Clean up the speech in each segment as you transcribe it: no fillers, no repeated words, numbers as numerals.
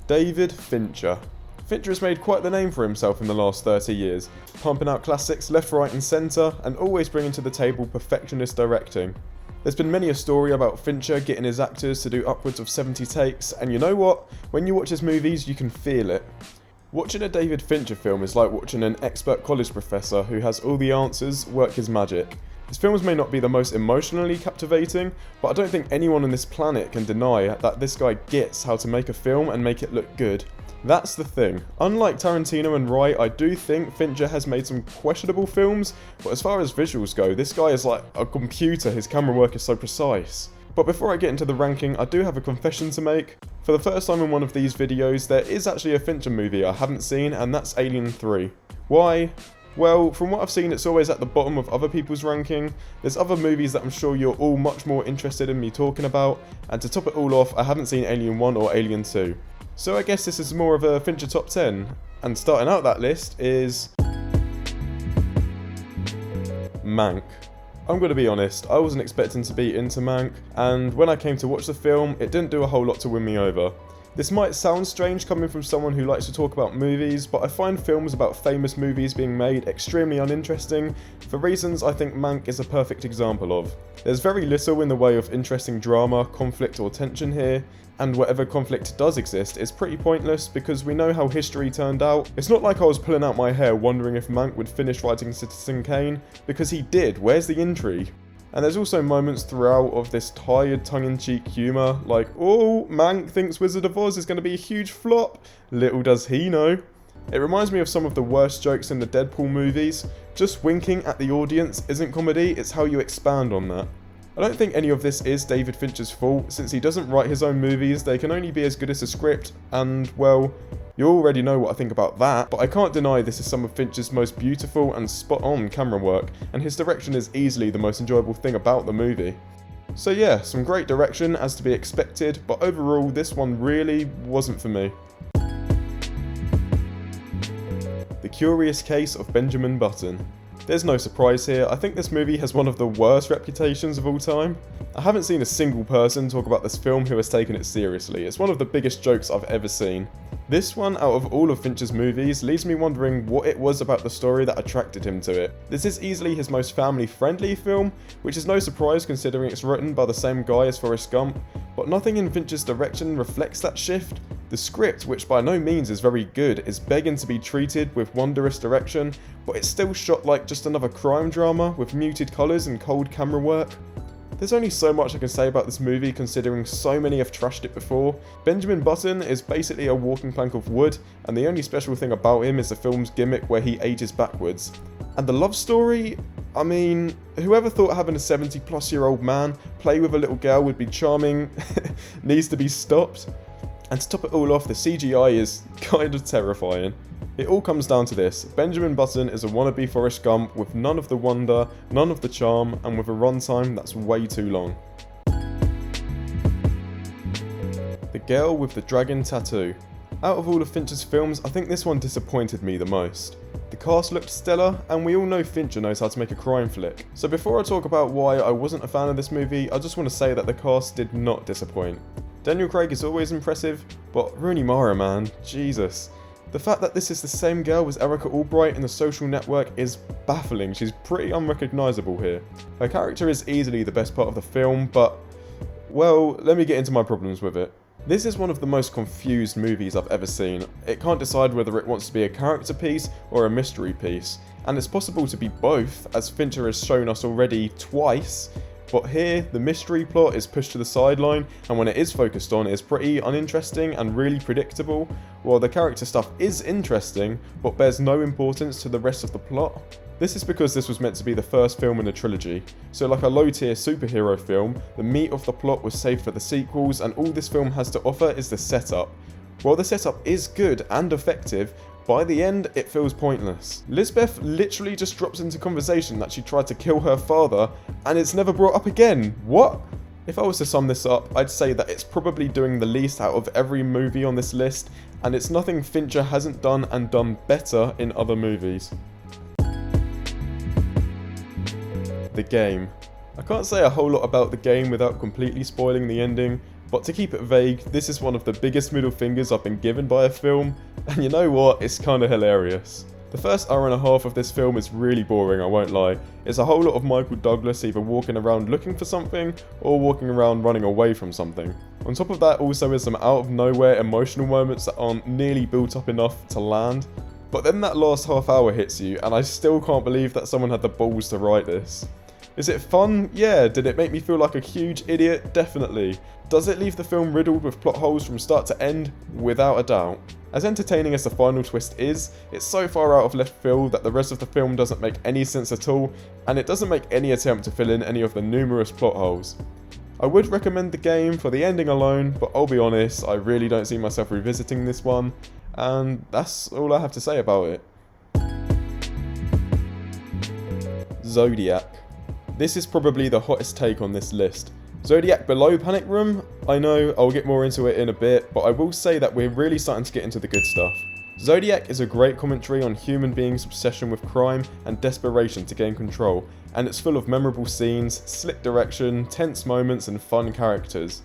David Fincher. Fincher has made quite the name for himself in the last 30 years, pumping out classics left, right and centre, and always bringing to the table perfectionist directing. There's been many a story about Fincher getting his actors to do upwards of 70 takes, and you know what? When you watch his movies, you can feel it. Watching a David Fincher film is like watching an expert college professor who has all the answers work his magic. His films may not be the most emotionally captivating, but I don't think anyone on this planet can deny that this guy gets how to make a film and make it look good. That's the thing. Unlike Tarantino and Wright, I do think Fincher has made some questionable films, but as far as visuals go, this guy is like a computer, his camera work is so precise. But before I get into the ranking, I do have a confession to make. For the first time in one of these videos, there is actually a Fincher movie I haven't seen, and that's Alien 3. Why? Well, from what I've seen, it's always at the bottom of other people's ranking. There's other movies that I'm sure you're all much more interested in me talking about, and to top it all off, I haven't seen Alien 1 or Alien 2. So I guess this is more of a Fincher top 10, and starting out that list is Mank. I'm going to be honest, I wasn't expecting to be into Mank, and when I came to watch the film, it didn't do a whole lot to win me over. This might sound strange coming from someone who likes to talk about movies, but I find films about famous movies being made extremely uninteresting, for reasons I think Mank is a perfect example of. There's very little in the way of interesting drama, conflict or tension here, and whatever conflict does exist is pretty pointless because we know how history turned out. It's not like I was pulling out my hair wondering if Mank would finish writing Citizen Kane, because he did. Where's the intrigue? And there's also moments throughout of this tired tongue-in-cheek humour, like, oh, Mank thinks Wizard of Oz is going to be a huge flop. Little does he know. It reminds me of some of the worst jokes in the Deadpool movies. Just winking at the audience isn't comedy, it's how you expand on that. I don't think any of this is David Fincher's fault, since he doesn't write his own movies, they can only be as good as the script, and, well, you already know what I think about that, but I can't deny this is some of Fincher's most beautiful and spot-on camera work, and his direction is easily the most enjoyable thing about the movie. So yeah, some great direction as to be expected, but overall this one really wasn't for me. The Curious Case of Benjamin Button. There's no surprise here, I think this movie has one of the worst reputations of all time. I haven't seen a single person talk about this film who has taken it seriously, it's one of the biggest jokes I've ever seen. This one, out of all of Fincher's movies, leaves me wondering what it was about the story that attracted him to it. This is easily his most family-friendly film, which is no surprise considering it's written by the same guy as Forrest Gump, but nothing in Fincher's direction reflects that shift. The script, which by no means is very good, is begging to be treated with wondrous direction, but it's still shot like just another crime drama with muted colours and cold camera work. There's only so much I can say about this movie considering so many have trashed it before. Benjamin Button is basically a walking plank of wood, and the only special thing about him is the film's gimmick where he ages backwards. And the love story? I mean, whoever thought having a 70-plus-year-old man play with a little girl would be charming needs to be stopped. And to top it all off, the CGI is kind of terrifying. It all comes down to this: Benjamin Button is a wannabe Forrest Gump with none of the wonder, none of the charm, and with a runtime that's way too long. The Girl with the Dragon Tattoo. Out of all of Fincher's films, I think this one disappointed me the most. The cast looked stellar, and we all know Fincher knows how to make a crime flick. So before I talk about why I wasn't a fan of this movie, I just want to say that the cast did not disappoint. Daniel Craig is always impressive, but Rooney Mara, man, Jesus. The fact that this is the same girl as Erica Albright in The Social Network is baffling. She's pretty unrecognisable here. Her character is easily the best part of the film, but, well, let me get into my problems with it. This is one of the most confused movies I've ever seen. It can't decide whether it wants to be a character piece or a mystery piece, and it's possible to be both, as Fincher has shown us already twice. But here, the mystery plot is pushed to the sideline, and when it is focused on, it's pretty uninteresting and really predictable, while the character stuff is interesting, but bears no importance to the rest of the plot. This is because this was meant to be the first film in a trilogy, so like a low-tier superhero film, the meat of the plot was saved for the sequels, and all this film has to offer is the setup. While the setup is good and effective, by the end, it feels pointless. Lisbeth literally just drops into conversation that she tried to kill her father, and it's never brought up again. What? If I was to sum this up, I'd say that it's probably doing the least out of every movie on this list, and it's nothing Fincher hasn't done and done better in other movies. The Game. I can't say a whole lot about The Game without completely spoiling the ending, But to keep it vague, this is one of the biggest middle fingers I've been given by a film, and you know what, it's kinda hilarious. The first hour and a half of this film is really boring, I won't lie. It's a whole lot of Michael Douglas either walking around looking for something, or walking around running away from something. On top of that also is some out of nowhere emotional moments that aren't nearly built up enough to land. But then that last half hour hits you, and I still can't believe that someone had the balls to write this. Is it fun? Yeah. Did it make me feel like a huge idiot? Definitely. Does it leave the film riddled with plot holes from start to end? Without a doubt. As entertaining as the final twist is, it's so far out of left field that the rest of the film doesn't make any sense at all, and it doesn't make any attempt to fill in any of the numerous plot holes. I would recommend the game for the ending alone, but I'll be honest, I really don't see myself revisiting this one, and that's all I have to say about it. Zodiac. This is probably the hottest take on this list. Zodiac below Panic Room? I know, I'll get more into it in a bit, but I will say that we're really starting to get into the good stuff. Zodiac is a great commentary on human beings' obsession with crime and desperation to gain control, and it's full of memorable scenes, slick direction, tense moments and fun characters.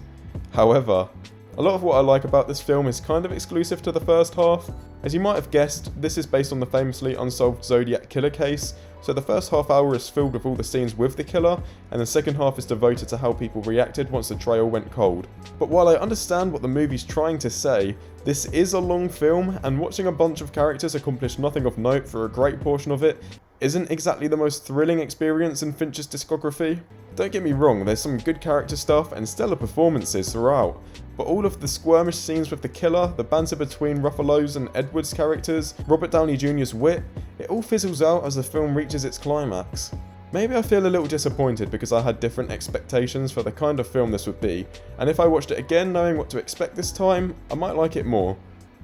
However, a lot of what I like about this film is kind of exclusive to the first half. As you might have guessed, this is based on the famously unsolved Zodiac killer case, so the first half hour is filled with all the scenes with the killer, and the second half is devoted to how people reacted once the trail went cold. But while I understand what the movie's trying to say, this is a long film, and watching a bunch of characters accomplish nothing of note for a great portion of it isn't exactly the most thrilling experience in Fincher's discography. Don't get me wrong, there's some good character stuff and stellar performances throughout, but all of the squirmish scenes with the killer, the banter between Ruffalo's and Edward's characters, Robert Downey Jr.'s wit, it all fizzles out as the film reaches its climax. Maybe I feel a little disappointed because I had different expectations for the kind of film this would be, and if I watched it again knowing what to expect this time, I might like it more.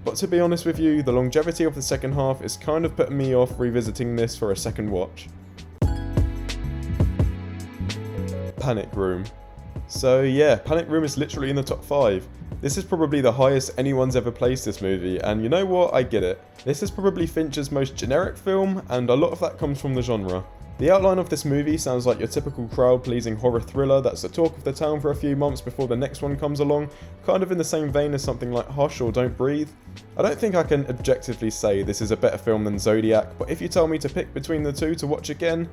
But to be honest with you, the longevity of the second half is kind of putting me off revisiting this for a second watch. Panic Room. So yeah, Panic Room is literally in the top 5. This is probably the highest anyone's ever placed this movie, and you know what, I get it. This is probably Fincher's most generic film, and a lot of that comes from the genre. The outline of this movie sounds like your typical crowd-pleasing horror thriller that's the talk of the town for a few months before the next one comes along, kind of in the same vein as something like Hush or Don't Breathe. I don't think I can objectively say this is a better film than Zodiac, but if you tell me to pick between the two to watch again,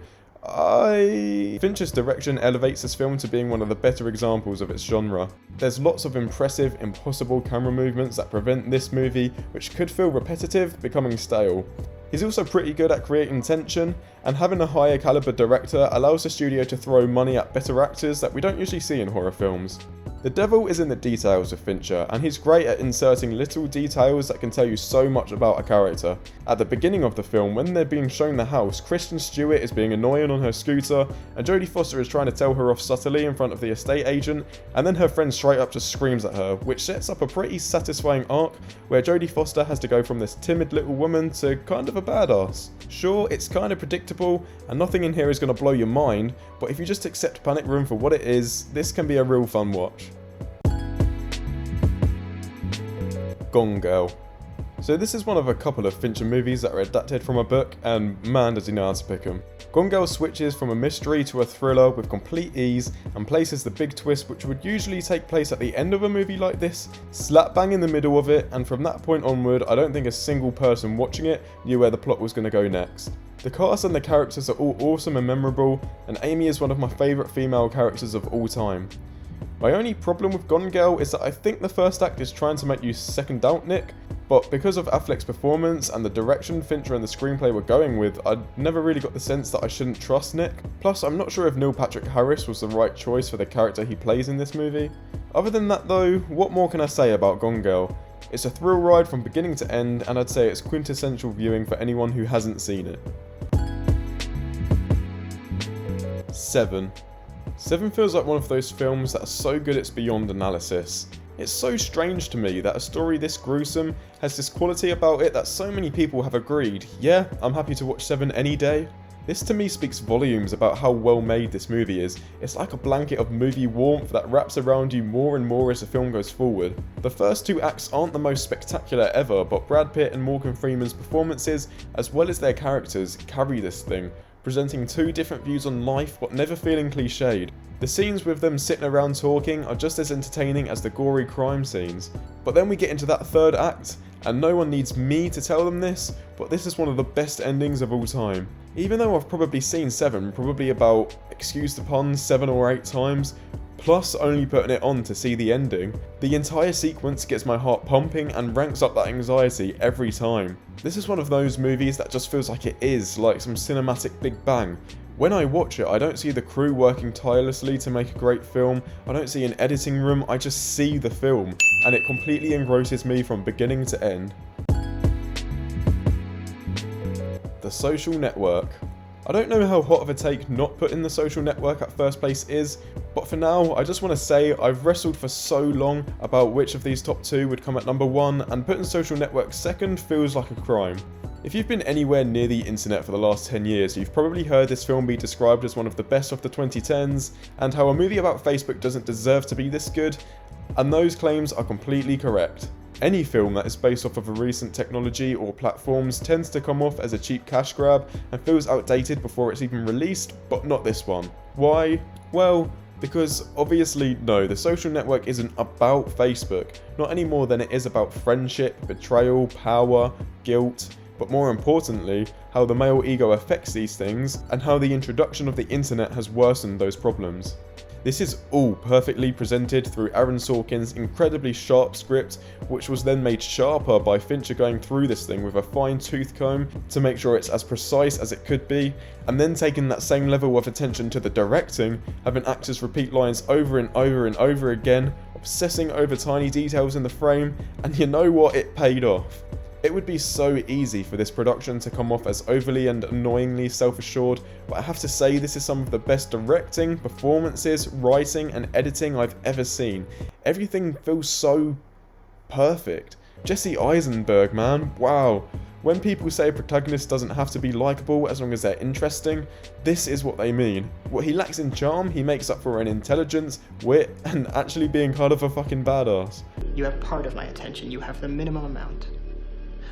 Fincher's direction elevates this film to being one of the better examples of its genre. There's lots of impressive, impossible camera movements that prevent this movie, which could feel repetitive, becoming stale. He's also pretty good at creating tension, and having a higher caliber director allows the studio to throw money at better actors that we don't usually see in horror films. The devil is in the details with Fincher, and he's great at inserting little details that can tell you so much about a character. At the beginning of the film, when they're being shown the house, Kristen Stewart is being annoying on her scooter, and Jodie Foster is trying to tell her off subtly in front of the estate agent, and then her friend straight up just screams at her, which sets up a pretty satisfying arc, where Jodie Foster has to go from this timid little woman to kind of a badass. Sure, it's kind of predictable, and nothing in here is going to blow your mind, but if you just accept Panic Room for what it is, this can be a real fun watch. Gone Girl. So this is one of a couple of Fincher movies that are adapted from a book, and man does he know how to pick them. Gone Girl switches from a mystery to a thriller with complete ease, and places the big twist which would usually take place at the end of a movie like this, slap bang in the middle of it, and from that point onward I don't think a single person watching it knew where the plot was going to go next. The cast and the characters are all awesome and memorable, and Amy is one of my favourite female characters of all time. My only problem with Gone Girl is that I think the first act is trying to make you second doubt Nick, but because of Affleck's performance and the direction Fincher and the screenplay were going with, I never really got the sense that I shouldn't trust Nick. Plus, I'm not sure if Neil Patrick Harris was the right choice for the character he plays in this movie. Other than that though, what more can I say about Gone Girl? It's a thrill ride from beginning to end, and I'd say it's quintessential viewing for anyone who hasn't seen it. 7. Seven feels like one of those films that are so good it's beyond analysis. It's so strange to me that a story this gruesome has this quality about it that so many people have agreed, yeah, I'm happy to watch 7 any day. This to me speaks volumes about how well made this movie is. It's like a blanket of movie warmth that wraps around you more and more as the film goes forward. The first 2 acts aren't the most spectacular ever, but Brad Pitt and Morgan Freeman's performances, as well as their characters, carry this thing, presenting 2 different views on life but never feeling cliched. The scenes with them sitting around talking are just as entertaining as the gory crime scenes. But then we get into that third act, and no one needs me to tell them this, but this is one of the best endings of all time. Even though I've probably seen 7 probably about, excuse the pun, 7 or 8 times, plus only putting it on to see the ending, the entire sequence gets my heart pumping and ranks up that anxiety every time. This is one of those movies that just feels like it is, like some cinematic Big Bang. When I watch it, I don't see the crew working tirelessly to make a great film, I don't see an editing room, I just see the film, and it completely engrosses me from beginning to end. The Social Network. I don't know how hot of a take not putting The Social Network at first place is, but for now, I just want to say I've wrestled for so long about which of these top 2 would come at number 1, and putting Social Network second feels like a crime. If you've been anywhere near the internet for the last 10 years, you've probably heard this film be described as one of the best of the 2010s, and how a movie about Facebook doesn't deserve to be this good, and those claims are completely correct. Any film that is based off of a recent technology or platforms tends to come off as a cheap cash grab and feels outdated before it's even released, but not this one. Why? Well, because obviously no, The Social Network isn't about Facebook, not any more than it is about friendship, betrayal, power, guilt, but more importantly, how the male ego affects these things, and how the introduction of the internet has worsened those problems. This is all perfectly presented through Aaron Sorkin's incredibly sharp script, which was then made sharper by Fincher going through this thing with a fine tooth comb to make sure it's as precise as it could be, and then taking that same level of attention to the directing, having actors repeat lines over and over and over again, obsessing over tiny details in the frame, and you know what, it paid off. It would be so easy for this production to come off as overly and annoyingly self-assured, but I have to say this is some of the best directing, performances, writing and editing I've ever seen. Everything feels so perfect. Jesse Eisenberg, man, wow. When people say a protagonist doesn't have to be likeable as long as they're interesting, this is what they mean. What he lacks in charm, he makes up for in intelligence, wit, and actually being kind of a fucking badass. You have part of my attention, you have the minimum amount.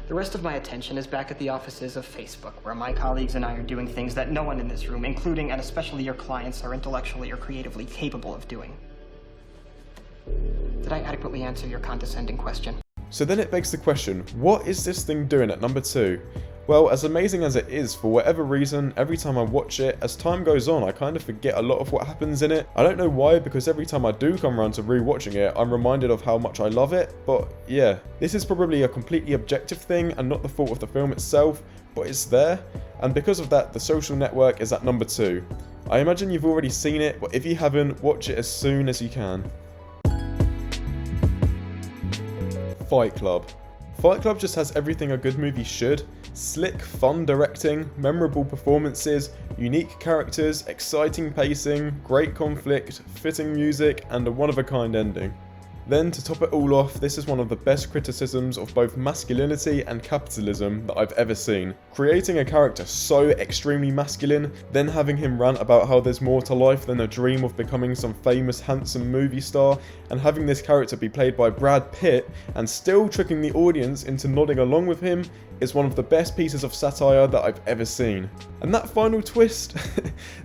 The rest of my attention is back at the offices of Facebook, where my colleagues and I are doing things that no one in this room, including and especially your clients, are intellectually or creatively capable of doing. Did I adequately answer your condescending question? So then it begs the question, what is this thing doing at number 2? Well, as amazing as it is, for whatever reason, every time I watch it, as time goes on, I kind of forget a lot of what happens in it. I don't know why, because every time I do come around to rewatching it, I'm reminded of how much I love it, but yeah. This is probably a completely objective thing and not the fault of the film itself, but it's there, and because of that, The Social Network is at number 2. I imagine you've already seen it, but if you haven't, watch it as soon as you can. Fight Club. Fight Club just has everything a good movie should. Slick, fun directing, memorable performances, unique characters, exciting pacing, great conflict, fitting music, and a one-of-a-kind ending. Then, to top it all off, this is one of the best criticisms of both masculinity and capitalism that I've ever seen. Creating a character so extremely masculine, then having him rant about how there's more to life than a dream of becoming some famous handsome movie star, and having this character be played by Brad Pitt, and still tricking the audience into nodding along with him, is one of the best pieces of satire that I've ever seen. And that final twist,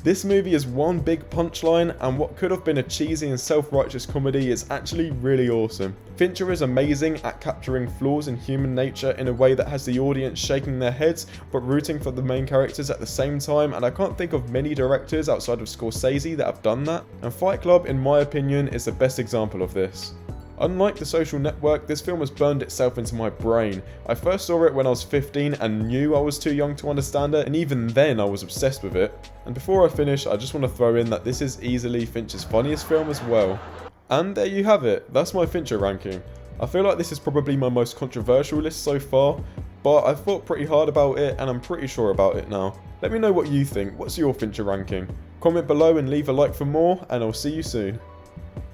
this movie is one big punchline, and what could have been a cheesy and self-righteous comedy is actually really awesome. Fincher is amazing at capturing flaws in human nature in a way that has the audience shaking their heads but rooting for the main characters at the same time, and I can't think of many directors outside of Scorsese that have done that, and Fight Club, in my opinion, is the best example of this. Unlike The Social Network, this film has burned itself into my brain. I first saw it when I was 15 and knew I was too young to understand it, and even then I was obsessed with it. And before I finish, I just want to throw in that this is easily Fincher's funniest film as well. And there you have it, that's my Fincher ranking. I feel like this is probably my most controversial list so far, but I've thought pretty hard about it and I'm pretty sure about it now. Let me know what you think, what's your Fincher ranking? Comment below and leave a like for more, and I'll see you soon.